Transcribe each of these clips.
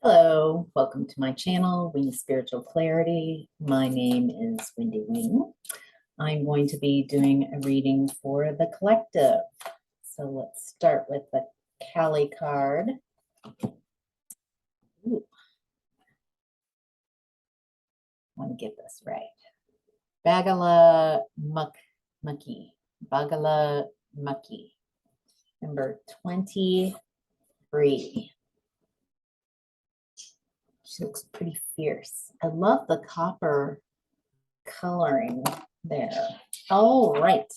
Hello, welcome to my channel, WingSpiritualClarity. My name is Wendy Wing. I'm going to be doing a reading for the collective. So let's start with the Kali card. Ooh. I want to get this right. Bagala Mucky. Bagala Mucky. Number 23. She looks pretty fierce. I love the copper coloring there. All right.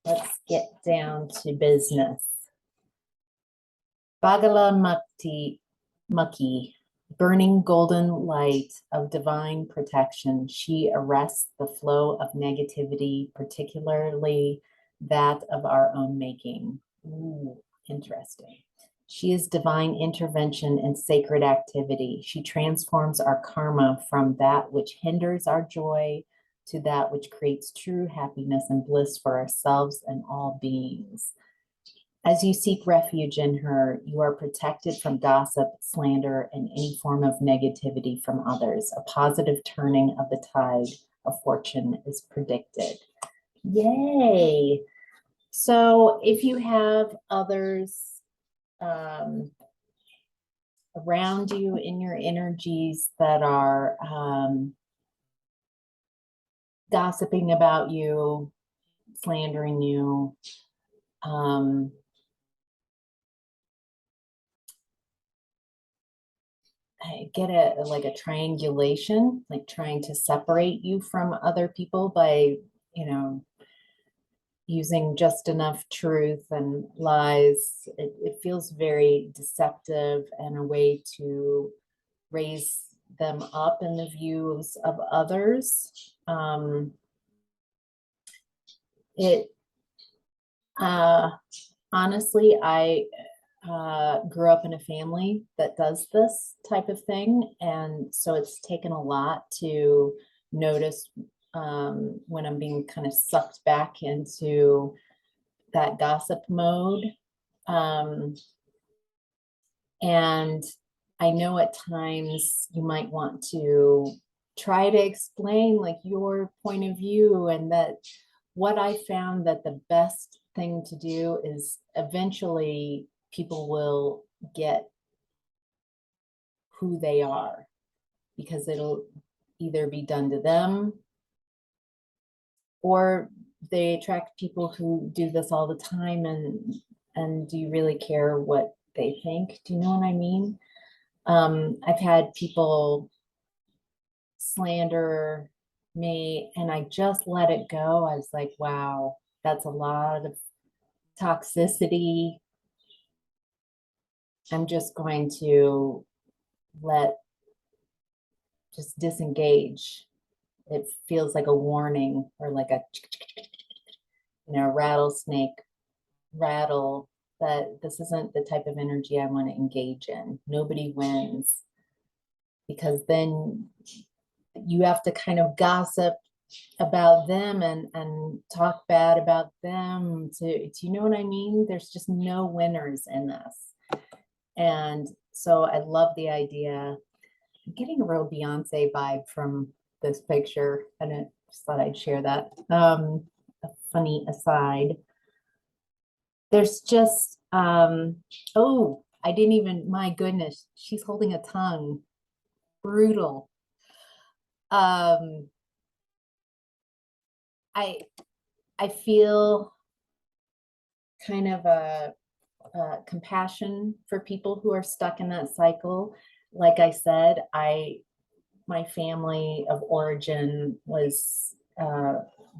Let's get down to business. Bagala Mucky, burning golden light of divine protection. She arrests the flow of negativity, particularly that of our own making. Ooh, interesting. She is divine intervention and sacred activity. She transforms our karma from that which hinders our joy to that which creates true happiness and bliss for ourselves and all beings. As you seek refuge in her, you are protected from gossip, slander, and any form of negativity from others. A positive turning of the tide of fortune is predicted. Yay! So if you have others around you in your energies that are gossiping about you, slandering you, I get like a triangulation, like trying to separate you from other people by, using just enough truth and lies. It feels very deceptive and a way to raise them up in the views of others. Honestly, I grew up in a family that does this type of thing, and so it's taken a lot to notice when I'm being kind of sucked back into that gossip mode. And I know at times you might want to try to explain like your point of view, and that what I found that the best thing to do is eventually people will get who they are, because it'll either be done to them or they attract people who do this all the time. And do you really care what they think? Do you know what I mean? I've had people slander me and I just let it go. I was like, wow, that's a lot of toxicity. I'm just going to just disengage. It feels like a warning, or like a rattlesnake rattle, that this isn't the type of energy I want to engage in. Nobody wins, because then you have to kind of gossip about them and talk bad about them. Do you know what I mean? There's just no winners in this. And so I love the idea. I'm getting a real Beyonce vibe from this picture, and I just thought I'd share that. A funny aside. There's just, oh, I didn't even, my goodness, she's holding a tongue. Brutal. I feel kind of a compassion for people who are stuck in that cycle. Like I said, my family of origin was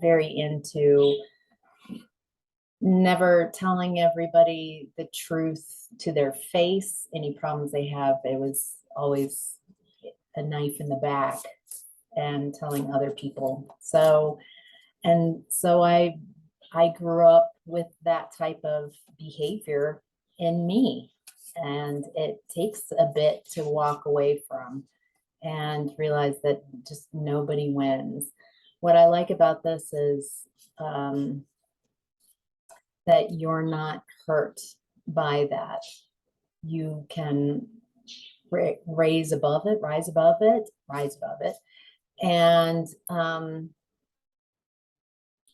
very into never telling everybody the truth to their face. Any problems they have, it was always a knife in the back and telling other people. So I grew up with that type of behavior in me, and it takes a bit to walk away from and realize that just nobody wins. What I like about this is that you're not hurt by that. You can rise above it, rise above it, rise above it, and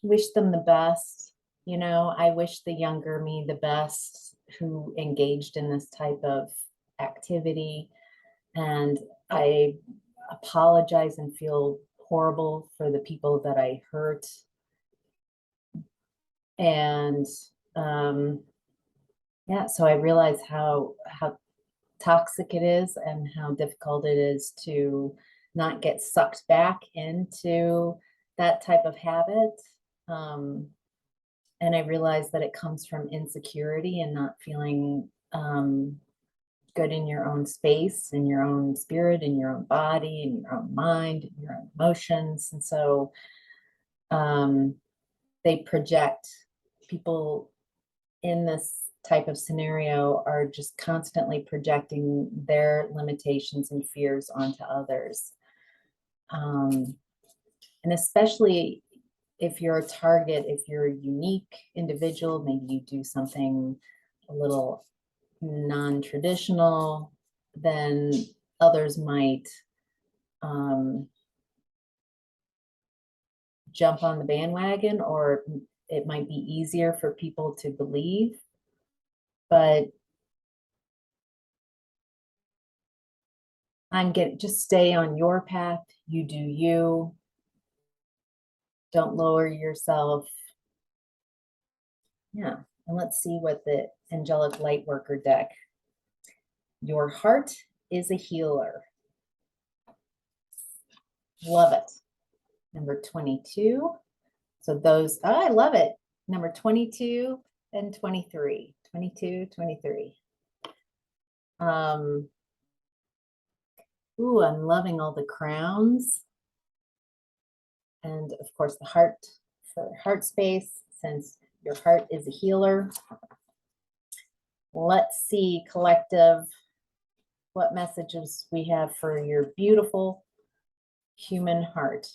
wish them the best. You know, I wish the younger me the best who engaged in this type of activity. And I apologize and feel horrible for the people that I hurt. And yeah, so I realize how toxic it is and how difficult it is to not get sucked back into that type of habit. And I realize that it comes from insecurity and not feeling good in your own space, in your own spirit, in your own body, in your own mind, in your own emotions. And so they project, people in this type of scenario are just constantly projecting their limitations and fears onto others. And especially if you're a target, if you're a unique individual, maybe you do something a little non-traditional, then others might jump on the bandwagon, or it might be easier for people to believe. But just stay on your path. You do you. Don't lower yourself. Yeah. And let's see what the Angelic Lightworker deck. Your heart is a healer. Love it. Number 22. So those, oh, I love it. Number 22 and 23. 22, 23. Ooh, I'm loving all the crowns. And of course the heart for heart space, since your heart is a healer. Let's see, collective, what messages we have for your beautiful human heart.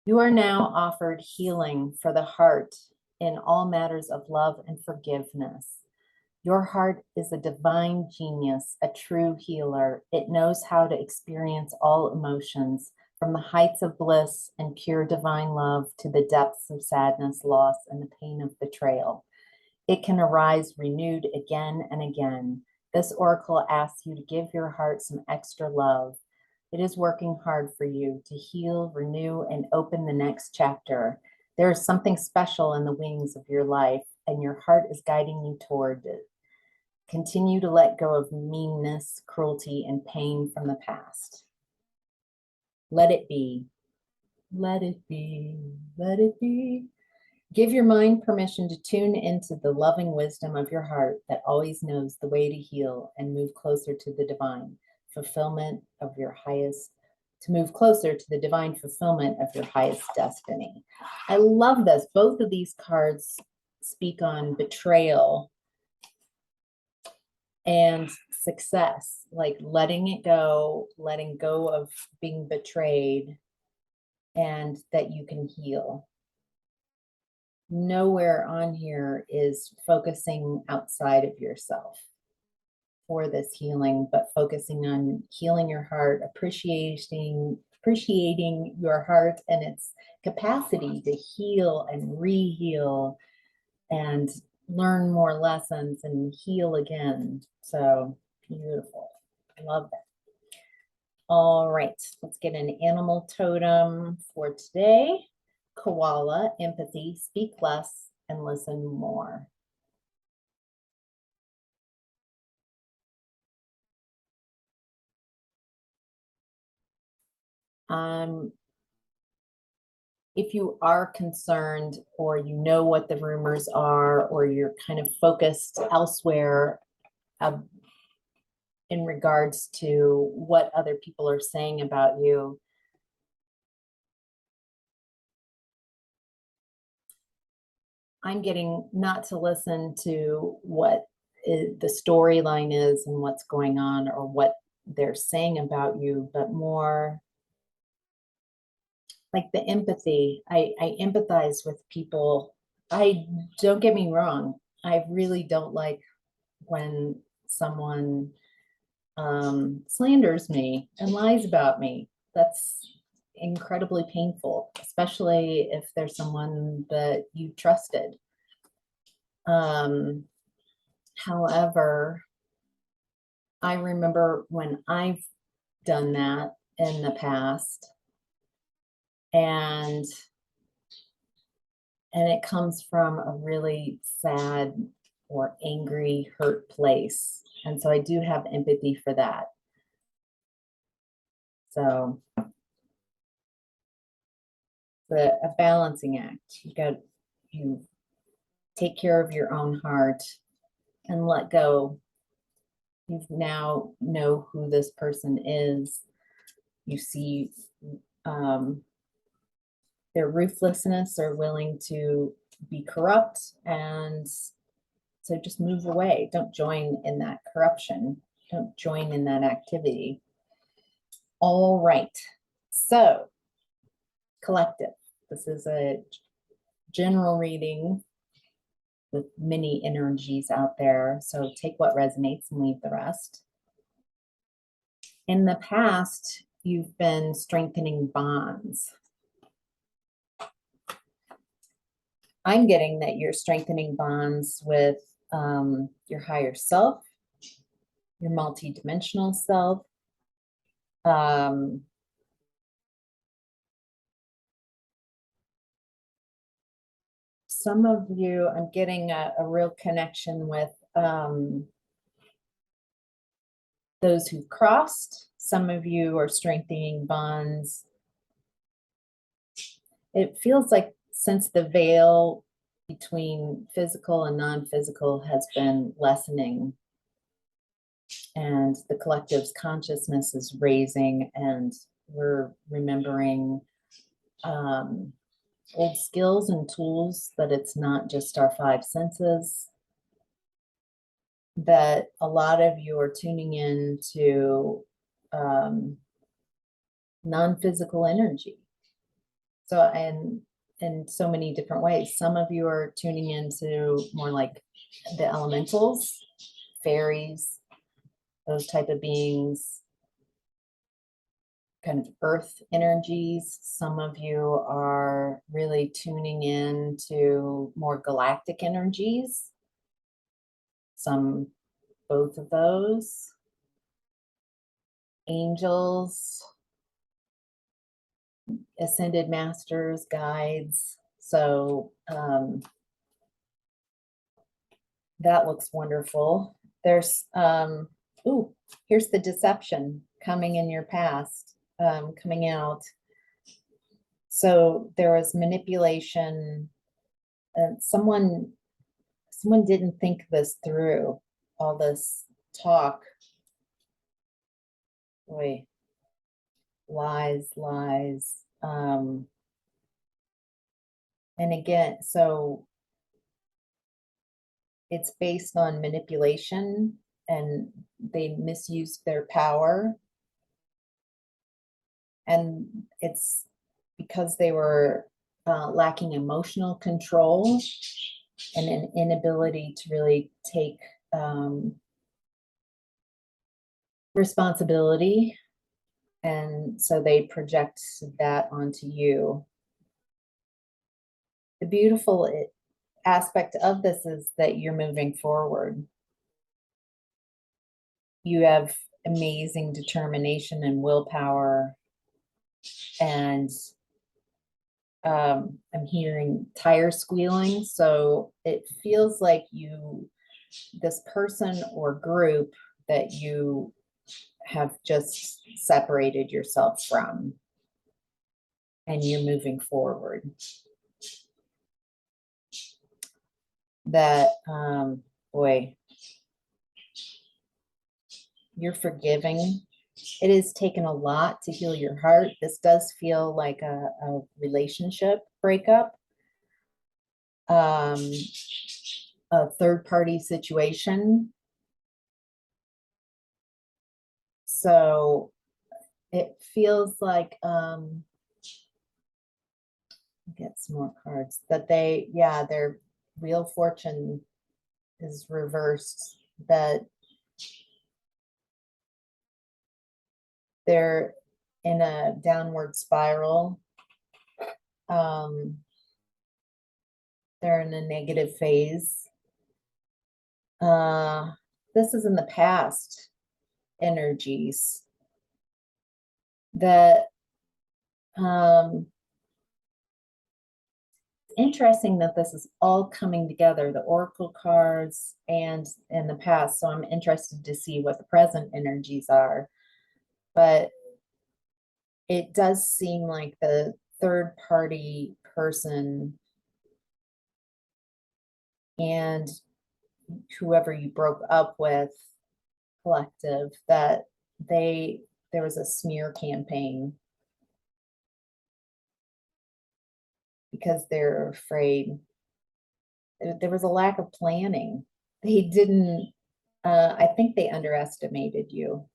You are now offered healing for the heart in all matters of love and forgiveness. Your heart is a divine genius, a true healer. It knows how to experience all emotions, from the heights of bliss and pure divine love to the depths of sadness, loss, and the pain of betrayal. It can arise renewed again and again. This oracle asks you to give your heart some extra love. It is working hard for you to heal, renew, and open the next chapter. There is something special in the wings of your life, and your heart is guiding you toward it. Continue to let go of meanness, cruelty, and pain from the past. Let it be. Let it be. Let it be. Give your mind permission to tune into the loving wisdom of your heart that always knows the way to heal and move closer to the divine fulfillment of your highest, to move closer to the divine fulfillment of your highest destiny. I love this. Both of these cards speak on betrayal and success, like letting it go, letting go of being betrayed, and that you can heal. Nowhere on here is focusing outside of yourself for this healing, but focusing on healing your heart, appreciating your heart and its capacity to heal and re-heal and learn more lessons and heal again. So beautiful. I love that. All right, let's get an animal totem for today. Koala, empathy, speak less and listen more. If you are concerned, or you know what the rumors are, or you're kind of focused elsewhere in regards to what other people are saying about you, I'm getting not to listen to what the storyline is and what's going on or what they're saying about you, but more like the empathy. I empathize with people. Don't get me wrong. I really don't like when someone slanders me and lies about me. That's incredibly painful, especially if there's someone that you trusted. However, I remember when I've done that in the past, and it comes from a really sad or angry, hurt place. And so I do have empathy for that. So a balancing act. You take care of your own heart and let go. You now know who this person is. You see their ruthlessness, are willing to be corrupt, and so just move away. Don't join in that corruption. Don't join in that activity. All right. So, collective. This is a general reading with many energies out there. So take what resonates and leave the rest. In the past, you've been strengthening bonds. I'm getting that you're strengthening bonds with your higher self, your multidimensional self. Some of you, I'm getting a real connection with those who've crossed. Some of you are strengthening bonds. It feels like since the veil between physical and non-physical has been lessening, and the collective's consciousness is raising, and we're remembering old skills and tools, that it's not just our five senses, that a lot of you are tuning in to non-physical energy. So, and in so many different ways. Some of you are tuning into more like the elementals, fairies, those type of beings, kind of earth energies. Some of you are really tuning in to more galactic energies. Some, both of those. Angels, ascended masters, guides. So that looks wonderful. There's, ooh, here's the deception coming in your past, coming out. So there was manipulation. Someone didn't think this through, all this talk. Boy, lies. And again, so it's based on manipulation, and they misused their power. And it's because they were lacking emotional control and an inability to really take responsibility. And so they project that onto you. The beautiful aspect of this is that you're moving forward. You have amazing determination and willpower. And I'm hearing tire squealing. So it feels like this person or group that you have just separated yourself from, and you're moving forward. That, boy, you're forgiving. It has taken a lot to heal your heart. This does feel like a relationship breakup, a third-party situation. So it feels like, get some more cards, that their real fortune is reversed, that They're in a downward spiral. They're in a negative phase. This is in the past energies that interesting that this is all coming together, the oracle cards and in the past. So I'm interested to see what the present energies are. But it does seem like the third party person and whoever you broke up with, collective, that there was a smear campaign because they're afraid. There was a lack of planning. They didn't, I think they underestimated you.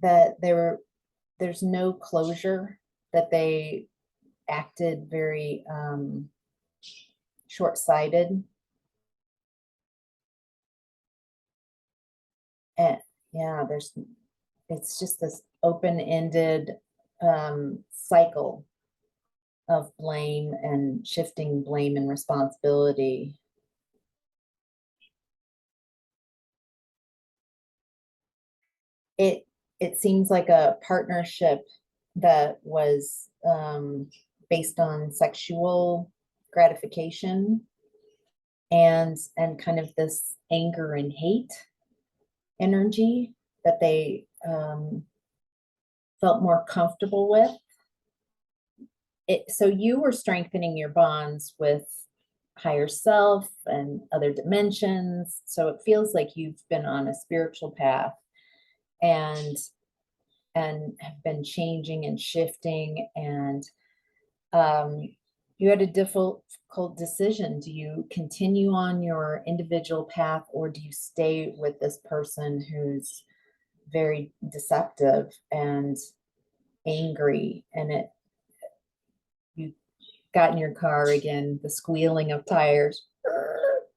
That there's no closure, that they acted very short-sighted. And yeah, it's just this open-ended cycle of blame and shifting blame and responsibility. It seems like a partnership that was based on sexual gratification and kind of this anger and hate energy that they felt more comfortable with. So you were strengthening your bonds with higher self and other dimensions. So it feels like you've been on a spiritual path and have been changing and shifting. And you had a difficult decision. Do you continue on your individual path, or do you stay with this person who's very deceptive and angry? And you got in your car again, the squealing of tires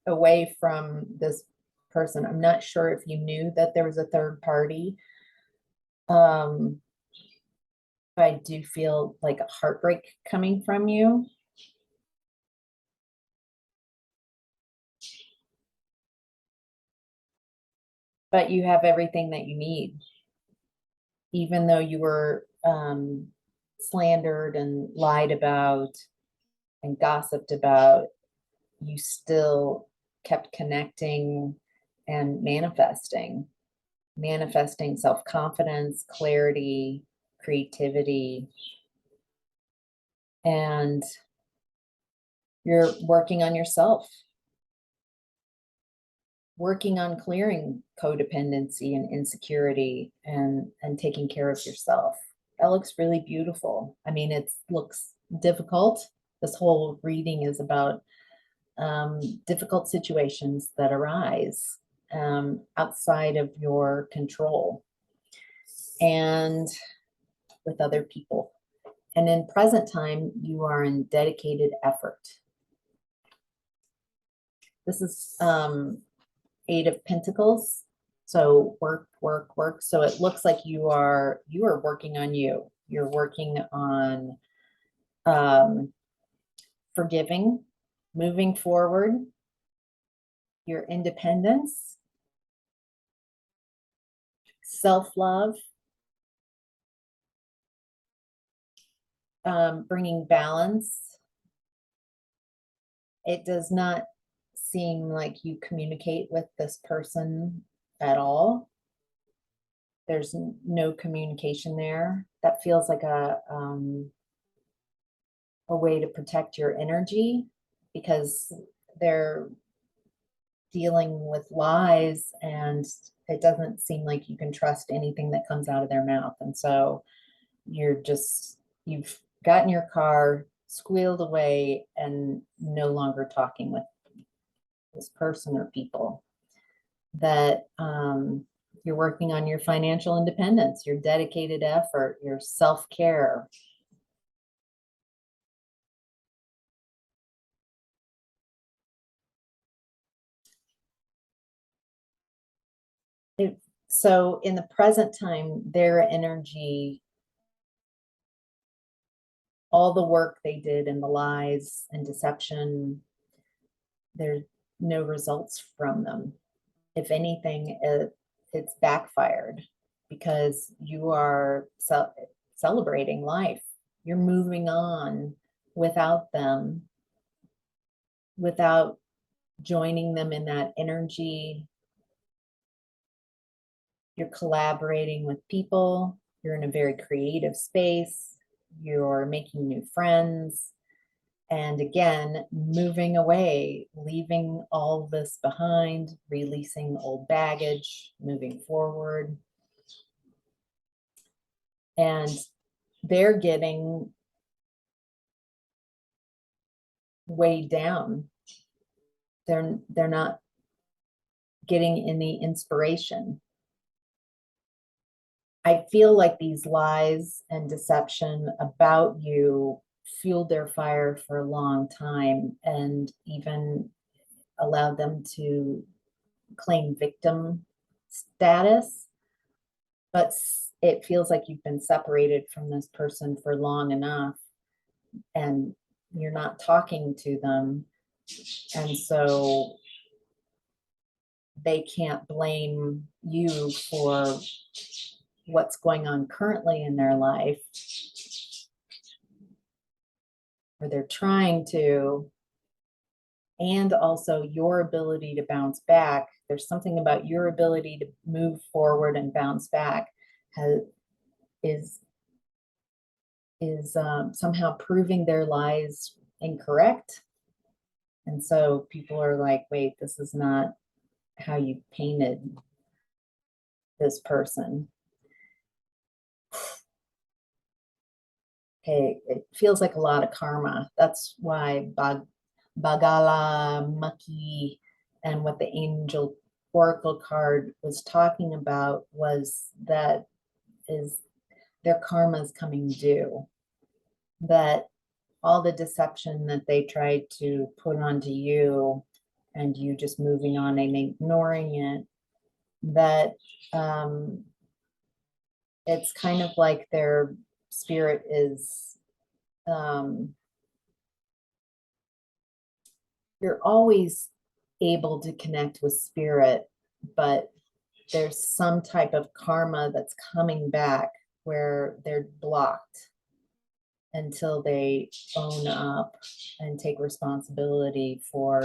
away from this person. I'm not sure if you knew that there was a third party. I do feel like a heartbreak coming from you. But you have everything that you need. Even though you were slandered and lied about and gossiped about, you still kept connecting and manifesting self-confidence, clarity, creativity. And you're working on yourself, working on clearing codependency and insecurity and taking care of yourself. That looks really beautiful. I mean, it looks difficult. This whole reading is about difficult situations that arise outside of your control and with other people. And in present time, you are in dedicated effort. This is Eight of Pentacles. So work, work, work. So it looks like you are working on you. You're working on forgiving, moving forward, your independence, self-love, bringing balance. It does not seem like you communicate with this person at all. There's no communication there. That feels like a way to protect your energy, because they're dealing with lies and it doesn't seem like you can trust anything that comes out of their mouth. And so you've gotten your car, squealed away, and no longer talking with this person or people. That you're working on your financial independence, your dedicated effort, your self-care. It So in the present time, their energy, all the work they did and the lies and deception, there's no results from them. If anything, it's backfired because you are celebrating life. You're moving on without them, without joining them in that energy. You're collaborating with people. You're in a very creative space. You're making new friends. And again, moving away, leaving all this behind, releasing old baggage, moving forward. And they're getting weighed down. They're not getting any inspiration. I feel like these lies and deception about you fueled their fire for a long time and even allowed them to claim victim status. But it feels like you've been separated from this person for long enough and you're not talking to them. And so they can't blame you for what's going on currently in their life, or they're trying to, and also your ability to bounce back. There's something about your ability to move forward and bounce back is somehow proving their lies incorrect. And so people are like, wait, this is not how you painted this person. Okay, it feels like a lot of karma. That's why Bagala Maki and what the angel oracle card was talking about was that is their karma is coming due. That all the deception that they tried to put onto you and you just moving on and ignoring it, that it's kind of like their spirit is you're always able to connect with spirit, but there's some type of karma that's coming back where they're blocked until they own up and take responsibility for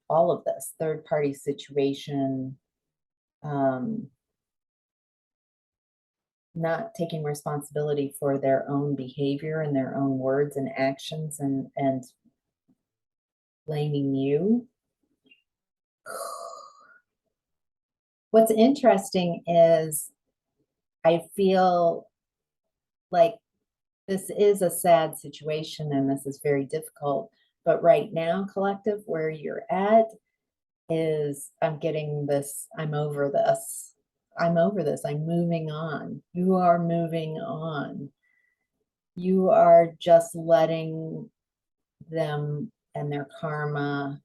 all of this third party situation, not taking responsibility for their own behavior and their own words and actions and blaming you. What's interesting is I feel like this is a sad situation and this is very difficult. But right now, collective, where you're at is I'm getting this, I'm over this. I'm over this. I'm moving on. You are moving on. You are just letting them and their karma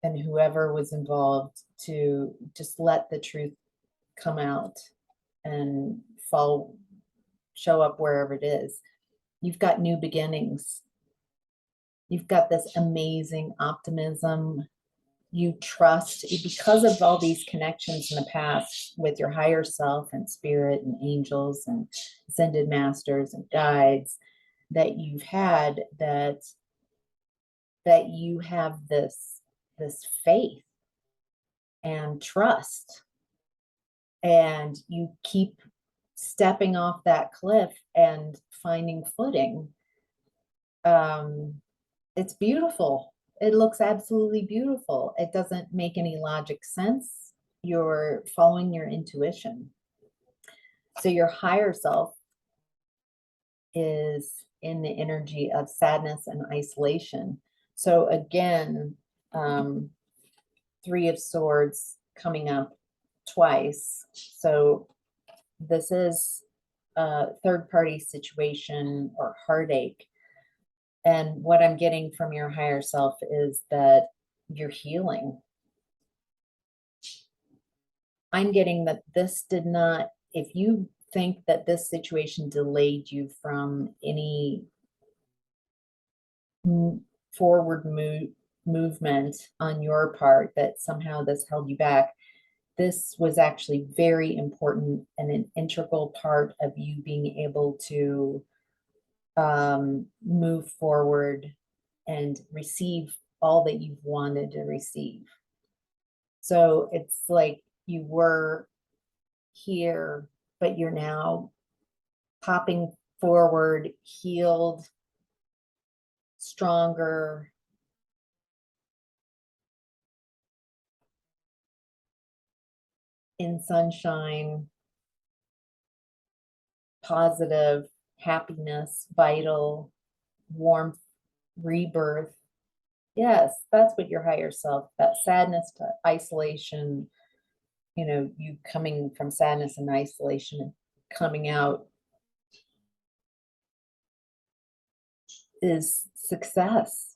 and whoever was involved to just let the truth come out and show up wherever it is. You've got new beginnings. You've got this amazing optimism. You trust because of all these connections in the past with your higher self and spirit and angels and ascended masters and guides that you've had, that you have this faith and trust, and you keep stepping off that cliff and finding footing. It's beautiful. It looks absolutely beautiful. It doesn't make any logic sense. You're following your intuition. So your higher self is in the energy of sadness and isolation. So again, Three of Swords coming up twice. So this is a third party situation or heartache. And what I'm getting from your higher self is that you're healing. I'm getting that this did not, if you think that this situation delayed you from any forward movement on your part, that somehow this held you back, this was actually very important and an integral part of you being able to move forward and receive all that you've wanted to receive. So it's like you were here, but you're now popping forward, healed, stronger, in sunshine, positive, happiness, vital, warmth, rebirth. Yes, that's what your higher self, that sadness to isolation, you know, you coming from sadness and isolation and coming out is success.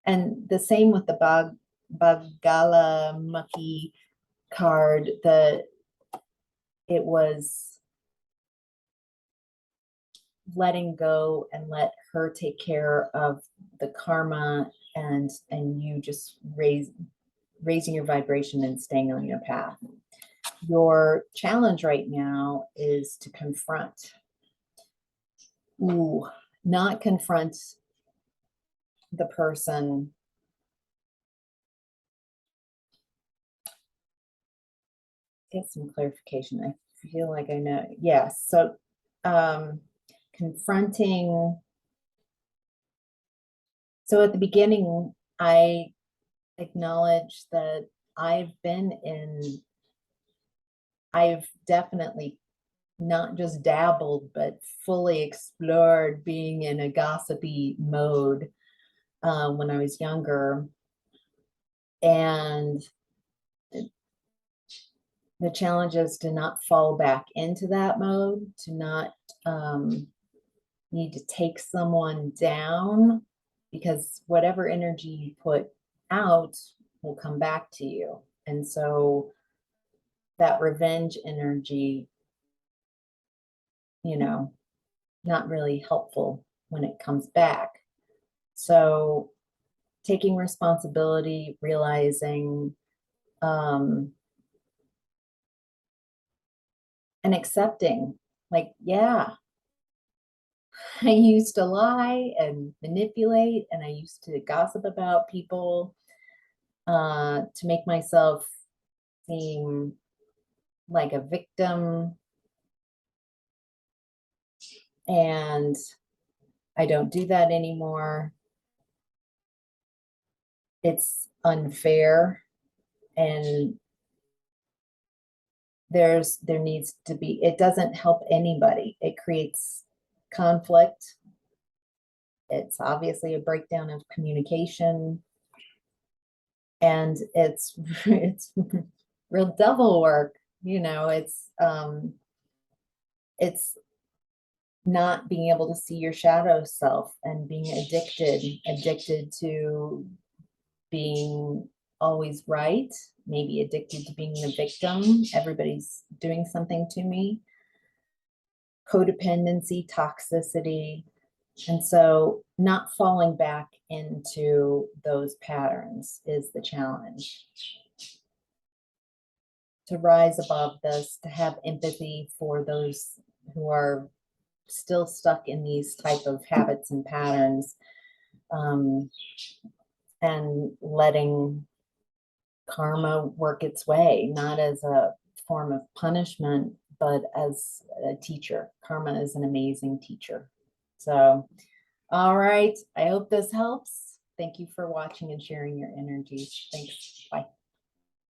And the same with the Bagala Mucky card, that it was letting go and let her take care of the karma, and you just raising your vibration and staying on your path. Your challenge right now is to confront. Not confront the person. Get some clarification. I feel like I know. Yes. So confronting. So at the beginning, I acknowledge that I've definitely not just dabbled, but fully explored being in a gossipy mode when I was younger. And the challenge is to not fall back into that mode, to not need to take someone down, because whatever energy you put out will come back to you. And so that revenge energy, you know, not really helpful when it comes back. So taking responsibility, realizing, and accepting, like, yeah, I used to lie and manipulate, and I used to gossip about people to make myself seem like a victim. And I don't do that anymore. It's unfair, and there needs to be, it doesn't help anybody. It creates conflict. It's obviously a breakdown of communication, and it's real devil work. You know, it's not being able to see your shadow self and being addicted to being always right, maybe addicted to being the victim. Everybody's doing something to me. Codependency, toxicity. And so not falling back into those patterns is the challenge. To rise above this, to have empathy for those who are still stuck in these type of habits and patterns, and letting karma work its way, not as a form of punishment, but as a teacher. Karma is an amazing teacher. So, all right. I hope this helps. Thank you for watching and sharing your energies. Thanks. Bye.